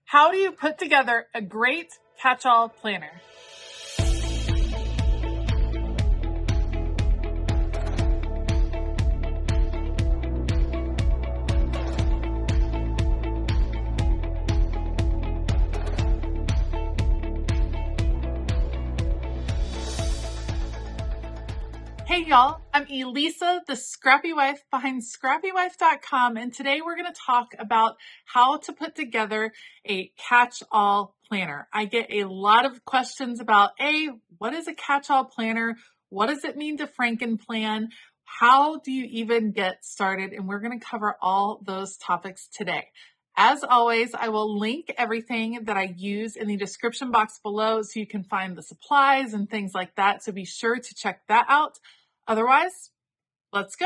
How do you put together a great catch-all planner? Hey y'all, I'm Elisa, the Scrappy Wife behind ScrappyWife.com, and today we're going to talk about how to put together a catch-all planner. I get a lot of questions about, what is a catch-all planner? What does it mean to Frankenplan? How do you even get started? And we're going to cover all those topics today. As always, I will link everything that I use in the description box below so you can find the supplies and things like that. So be sure to check that out. Otherwise, let's go.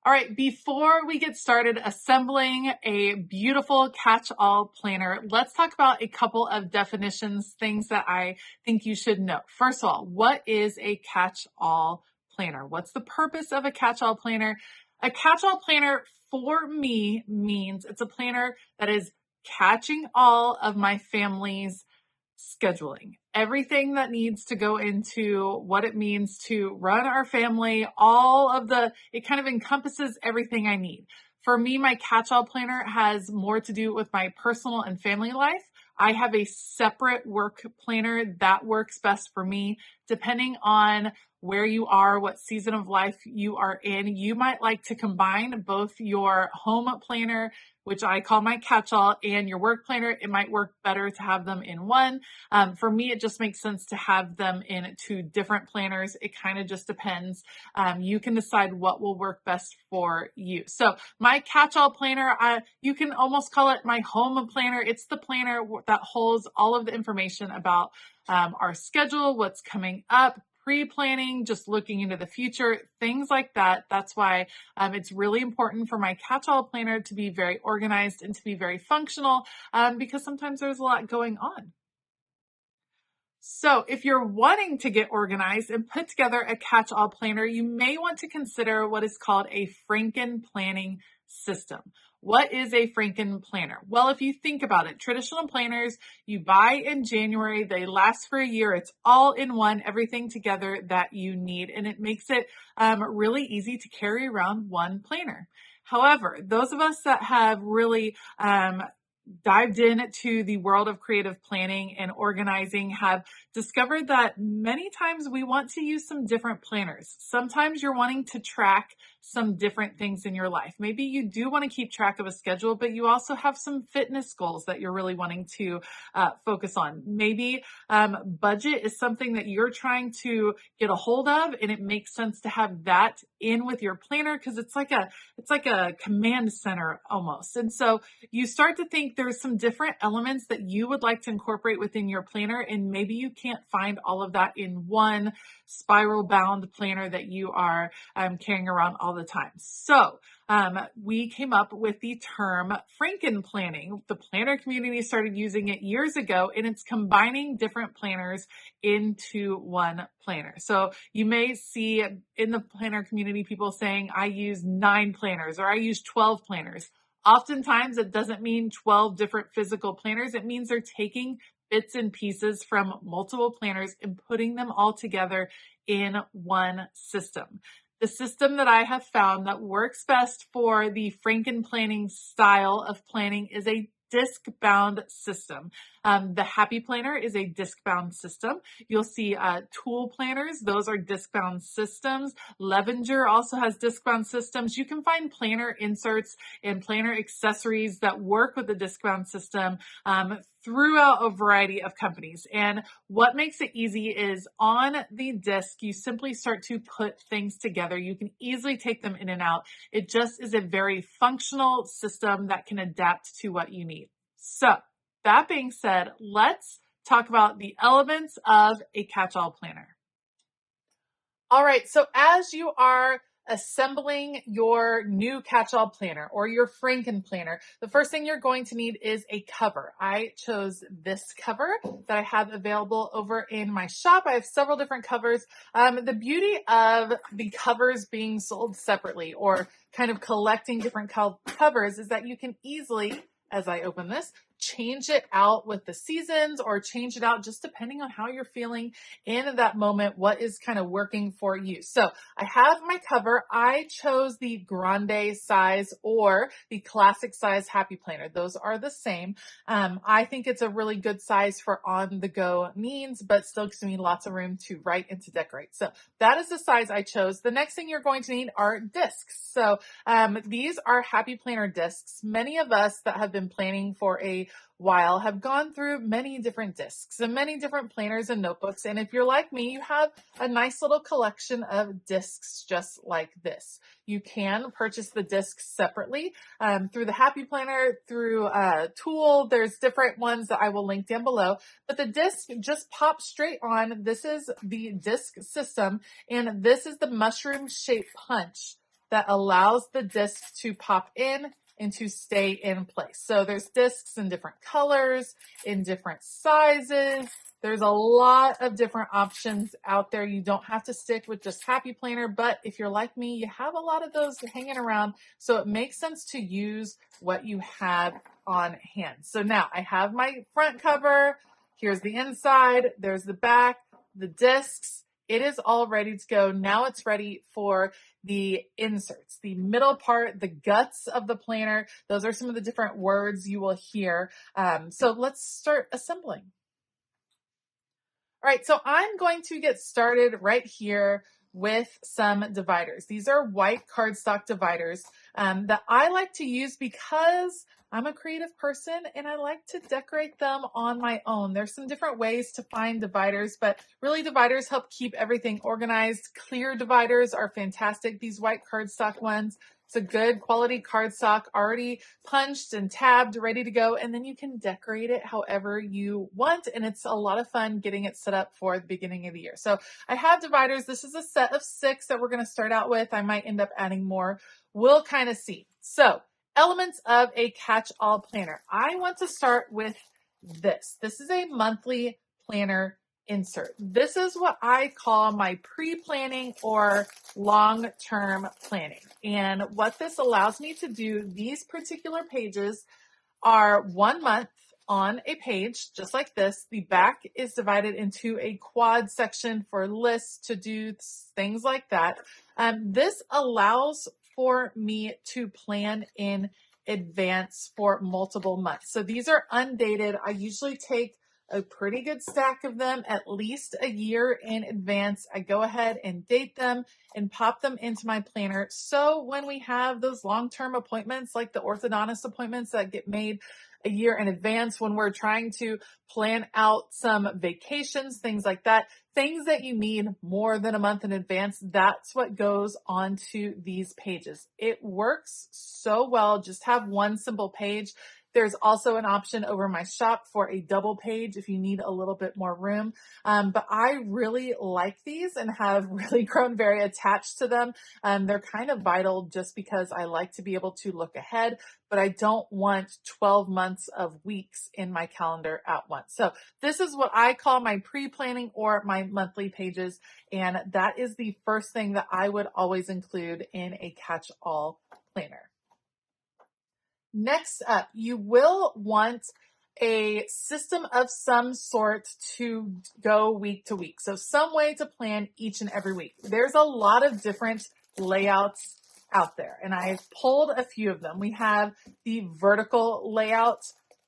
All right, before we get started assembling a beautiful catch-all planner, let's talk about a couple of definitions, things that I think you should know. First of all, what is a catch-all planner? What's the purpose of a catch-all planner? A catch-all planner for me means it's a planner that is catching all of my family's scheduling. Everything that needs to go into what it means to run our family, it kind of encompasses everything I need. For me, my catch-all planner has more to do with my personal and family life. I have a separate work planner that works best for me. Depending on where you are, what season of life you are in, you might like to combine both your home planner, which I call my catch-all, and your work planner. It might work better to have them in one. For me, it just makes sense to have them in two different planners. It kind of just depends. You can decide what will work best for you. So my catch-all planner, you can almost call it my home planner. It's the planner that holds all of the information about our schedule, what's coming up, pre-planning, just looking into the future, things like that. That's why it's really important for my catch-all planner to be very organized and to be very functional because sometimes there's a lot going on. So if you're wanting to get organized and put together a catch-all planner, you may want to consider what is called a Frankenplanning system. What is a Frankenplanner? Well, if you think about it, traditional planners you buy in January, they last for a year. It's all in one, everything together that you need, and it makes it really easy to carry around one planner. However, those of us that have really dived into the world of creative planning and organizing have discovered that many times we want to use some different planners. Sometimes you're wanting to track some different things in your life. Maybe you do want to keep track of a schedule, but you also have some fitness goals that you're really wanting to focus on. Maybe budget is something that you're trying to get a hold of, and it makes sense to have that in with your planner because it's like a command center almost. And so you start to think there's some different elements that you would like to incorporate within your planner, and maybe you can't find all of that in one spiral bound planner that you are carrying around all the time. So we came up with the term Frankenplanning. The planner community started using it years ago, and it's combining different planners into one planner. So you may see in the planner community people saying, I use 9 planners or I use 12 planners. Oftentimes, it doesn't mean 12 different physical planners. It means they're taking bits and pieces from multiple planners and putting them all together in one system. The system that I have found that works best for the Frankenplanning style of planning is a disc-bound system. The Happy Planner is a disc-bound system. You'll see tool planners. Those are disc-bound systems. Levenger also has disc-bound systems. You can find planner inserts and planner accessories that work with the disc-bound system throughout a variety of companies. And what makes it easy is on the disc, you simply start to put things together. You can easily take them in and out. It just is a very functional system that can adapt to what you need. So that being said, let's talk about the elements of a catch-all planner. All right, so as you are assembling your new catch-all planner or your Frankenplanner, the first thing you're going to need is a cover. I chose this cover that I have available over in my shop. I have several different covers. The beauty of the covers being sold separately or kind of collecting different covers is that you can easily, as I open this, change it out with the seasons or change it out just depending on how you're feeling in that moment, what is kind of working for you. So I have my cover. I chose the grande size or the classic size happy planner. Those are the same. I think it's a really good size for on the go needs, but still gives me lots of room to write and to decorate. So that is the size I chose. The next thing you're going to need are discs. So these are happy planner discs. Many of us that have been planning for a while have gone through many different discs and many different planners and notebooks. And if you're like me, you have a nice little collection of discs just like this. You can purchase the discs separately through the Happy Planner, through Tool. There's different ones that I will link down below, but the disc just pops straight on. This is the disc system, and this is the mushroom shaped punch that allows the disc to pop in and to stay in place. So there's discs in different colors, in different sizes. There's a lot of different options out there. You don't have to stick with just Happy Planner, but if you're like me, you have a lot of those hanging around. So it makes sense to use what you have on hand. So now I have my front cover. Here's the inside. There's the back, the discs. It is all ready to go. Now it's ready for the inserts, the middle part, the guts of the planner. Those are some of the different words you will hear. So let's start assembling. All right, so I'm going to get started right here with some dividers. These are white cardstock dividers that I like to use because I'm a creative person and I like to decorate them on my own. There's some different ways to find dividers, but really dividers help keep everything organized. Clear dividers are fantastic. These white cardstock ones, it's a good quality cardstock, already punched and tabbed, ready to go. And then you can decorate it however you want. And it's a lot of fun getting it set up for the beginning of the year. So I have dividers. This is a set of 6 that we're going to start out with. I might end up adding more. We'll kind of see. So elements of a catch-all planner. I want to start with this. This is a monthly planner insert. This is what I call my pre-planning or long-term planning. And what this allows me to do, these particular pages are 1 month on a page, just like this. The back is divided into a quad section for lists, to-dos, things like that. This allows for me to plan in advance for multiple months. So these are undated. I usually take a pretty good stack of them at least a year in advance. I go ahead and date them and pop them into my planner. So when we have those long-term appointments, like the orthodontist appointments that get made a year in advance, when we're trying to plan out some vacations, things like that, things that you need more than a month in advance, that's what goes onto these pages. It works so well. Just have one simple page. There's also an option over my shop for a double page if you need a little bit more room. But I really like these and have really grown very attached to them. They're kind of vital just because I like to be able to look ahead, but I don't want 12 months of weeks in my calendar at once. So this is what I call my pre-planning or my monthly pages. And that is the first thing that I would always include in a catch-all planner. Next up, you will want a system of some sort to go week to week. So some way to plan each and every week. There's a lot of different layouts out there, and I've pulled a few of them. We have the vertical layout,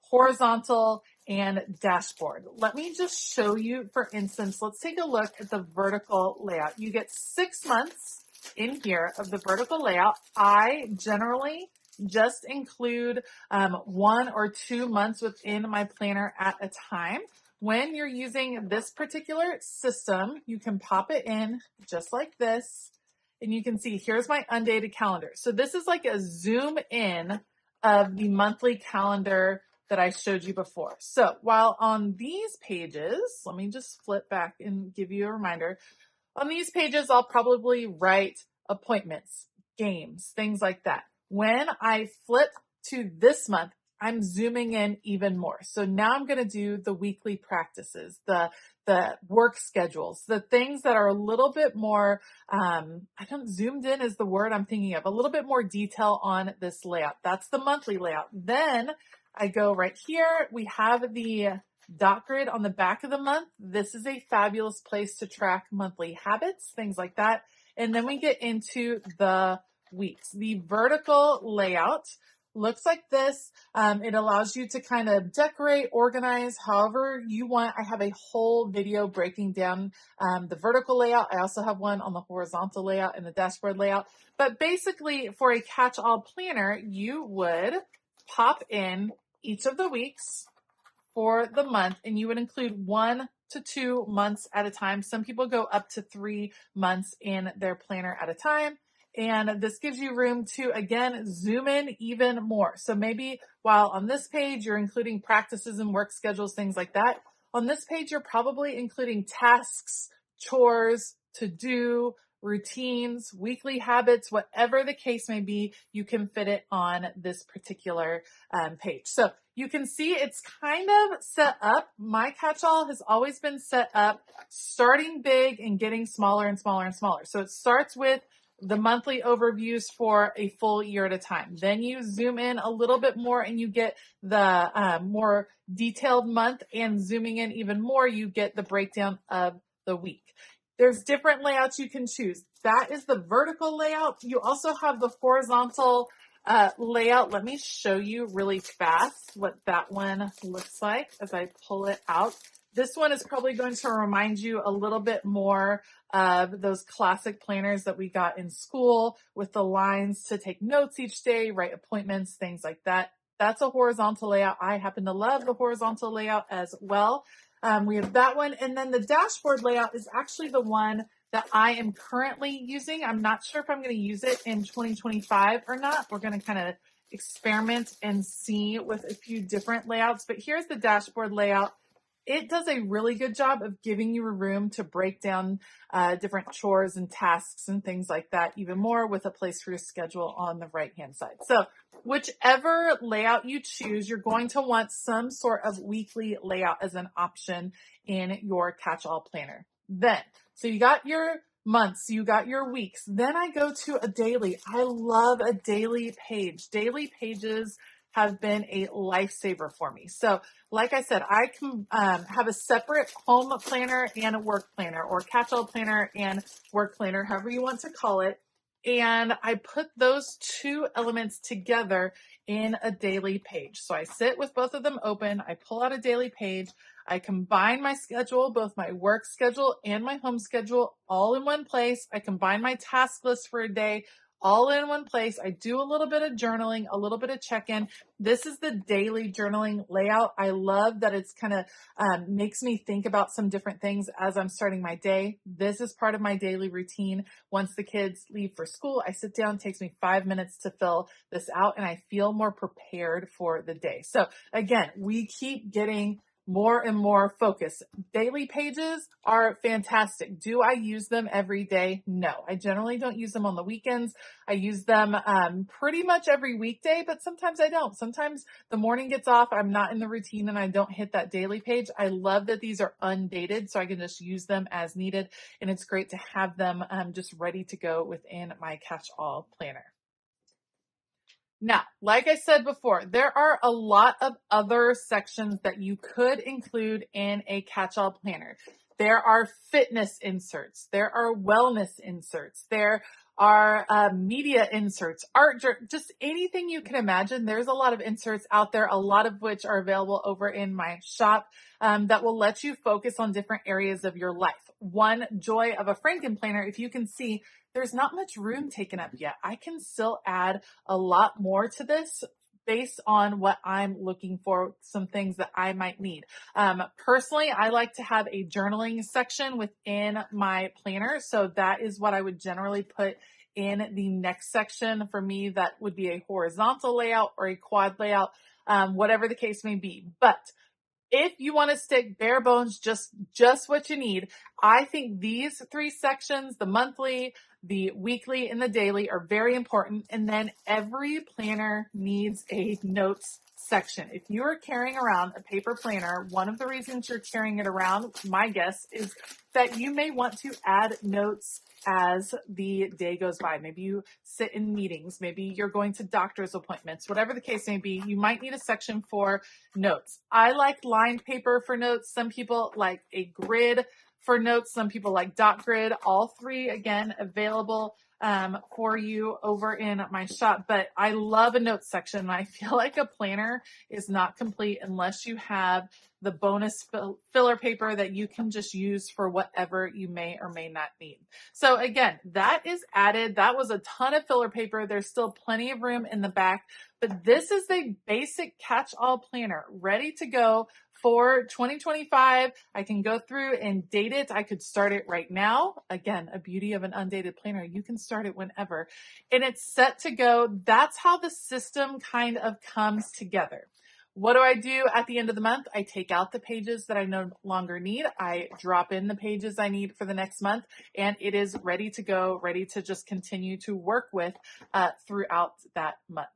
horizontal, and dashboard. Let me just show you, for instance, let's take a look at the vertical layout. You get 6 months in here of the vertical layout. I generally just include 1 or 2 months within my planner at a time. When you're using this particular system, you can pop it in just like this, and you can see here's my undated calendar. So this is like a zoom in of the monthly calendar that I showed you before. So while on these pages, let me just flip back and give you a reminder. On these pages, I'll probably write appointments, games, things like that. When I flip to this month, I'm zooming in even more. So now I'm going to do the weekly practices, the work schedules, the things that are a little bit more, zoomed in is the word I'm thinking of, a little bit more detail on this layout. That's the monthly layout. Then I go right here. We have the dot grid on the back of the month. This is a fabulous place to track monthly habits, things like that. And then we get into the weeks. The vertical layout looks like this. It allows you to kind of decorate, organize however you want. I have a whole video breaking down the vertical layout. I also have one on the horizontal layout and the dashboard layout. But basically, for a catch-all planner, you would pop in each of the weeks for the month, and you would include 1 to 2 months at a time. Some people go up to 3 months in their planner at a time. And this gives you room to, again, zoom in even more. So maybe while on this page, you're including practices and work schedules, things like that. On this page, you're probably including tasks, chores, to do, routines, weekly habits, whatever the case may be, you can fit it on this particular page. So you can see it's kind of set up. My catch-all has always been set up starting big and getting smaller and smaller and smaller. So it starts with the monthly overviews for a full year at a time. Then you zoom in a little bit more and you get the more detailed month, and zooming in even more, you get the breakdown of the week. There's different layouts you can choose. That is the vertical layout. You also have the horizontal layout. Let me show you really fast what that one looks like as I pull it out. This one is probably going to remind you a little bit more of those classic planners that we got in school with the lines to take notes each day, write appointments, things like that. That's a horizontal layout. I happen to love the horizontal layout as well. We have that one. And then the dashboard layout is actually the one that I am currently using. I'm not sure if I'm going to use it in 2025 or not. We're going to kind of experiment and see with a few different layouts. But here's the dashboard layout. It does a really good job of giving you a room to break down different chores and tasks and things like that even more, with a place for your schedule on the right-hand side. So whichever layout you choose, you're going to want some sort of weekly layout as an option in your catch-all planner. Then, so you got your months, you got your weeks. Then I go to a daily. I love a daily page. Daily pages have been a lifesaver for me. So like I said, I can have a separate home planner and a work planner, or catch-all planner and work planner, however you want to call it. And I put those two elements together in a daily page. So I sit with both of them open. I pull out a daily page. I combine my schedule, both my work schedule and my home schedule, all in one place. I combine my task list for a day, all in one place. I do a little bit of journaling, a little bit of check-in. This is the daily journaling layout. I love that it's kind of makes me think about some different things as I'm starting my day. This is part of my daily routine. Once the kids leave for school, I sit down, it takes me 5 minutes to fill this out, and I feel more prepared for the day. So again, we keep getting more and more focus. Daily pages are fantastic. Do I use them every day? No, I generally don't use them on the weekends. I use them pretty much every weekday, but sometimes I don't. Sometimes the morning gets off, I'm not in the routine, and I don't hit that daily page. I love that these are undated, so I can just use them as needed, and it's great to have them just ready to go within my catch-all planner. Now, like I said before, there are a lot of other sections that you could include in a catch-all planner. There are fitness inserts. There are wellness inserts. There are media inserts, art, just anything you can imagine. There's a lot of inserts out there, a lot of which are available over in my shop that will let you focus on different areas of your life. One joy of a Frankenplanner, if you can see, there's not much room taken up yet. I can still add a lot more to this based on what I'm looking for, some things that I might need. Personally, I like to have a journaling section within my planner. So that is what I would generally put in the next section. For me, that would be a horizontal layout or a quad layout, whatever the case may be. But if you want to stick bare bones, just what you need, I think these three sections, the monthly, the weekly, and the daily, are very important. And then every planner needs a notes section. If you are carrying around a paper planner, one of the reasons you're carrying it around, my guess, is that you may want to add notes as the day goes by. Maybe you sit in meetings, maybe you're going to doctor's appointments, whatever the case may be, you might need a section for notes. I like lined paper for notes. Some people like a grid for notes. Some people like dot grid. All three, again, available for you over in my shop. But I love a notes section. I feel like a planner is not complete unless you have the bonus filler paper that you can just use for whatever you may or may not need. So again, that is added. That was a ton of filler paper. There's still plenty of room in the back, but this is the basic catch-all planner ready to go for 2025. I can go through and date it. I could start it right now. Again, a beauty of an undated planner. You can start it whenever and it's set to go. That's how the system kind of comes together. What do I do at the end of the month? I take out the pages that I no longer need. I drop in the pages I need for the next month, and it is ready to go, ready to just continue to work with throughout that month.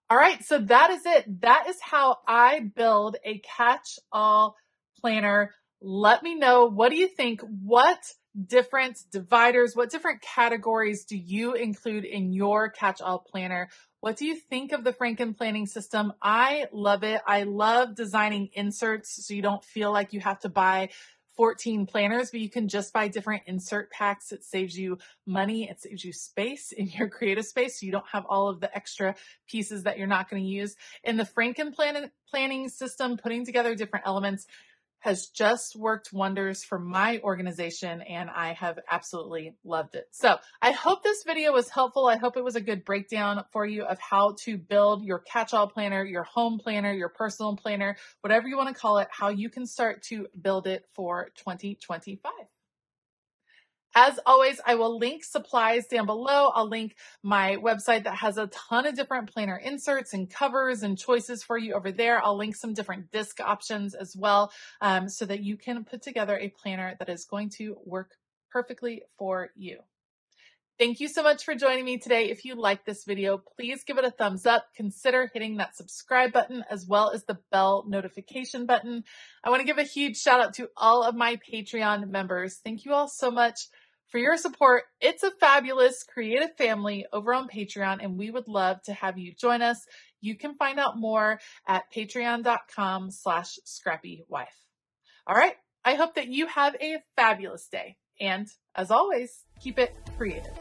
All right, so that is it. That is how I build a catch-all planner. Let me know, what do you think? What different dividers, what different categories do you include in your catch-all planner? What do you think of the Frankenplanning system? I love it. I love designing inserts so you don't feel like you have to buy 14 planners, but you can just buy different insert packs. It saves you money. It saves you space in your creative space. So you don't have all of the extra pieces that you're not going to use. In the Frankenplanning system, putting together different elements has just worked wonders for my organization, and I have absolutely loved it. So I hope this video was helpful. I hope it was a good breakdown for you of how to build your catch-all planner, your home planner, your personal planner, whatever you want to call it, how you can start to build it for 2025. As always, I will link supplies down below. I'll link my website that has a ton of different planner inserts and covers and choices for you over there. I'll link some different disc options as well, so that you can put together a planner that is going to work perfectly for you. Thank you so much for joining me today. If you like this video, please give it a thumbs up. Consider hitting that subscribe button as well as the bell notification button. I want to give a huge shout out to all of my Patreon members. Thank you all so much for your support. It's a fabulous creative family over on Patreon, and we would love to have you join us. You can find out more at patreon.com/ScrappyWife. All right. I hope that you have a fabulous day. And as always, keep it creative.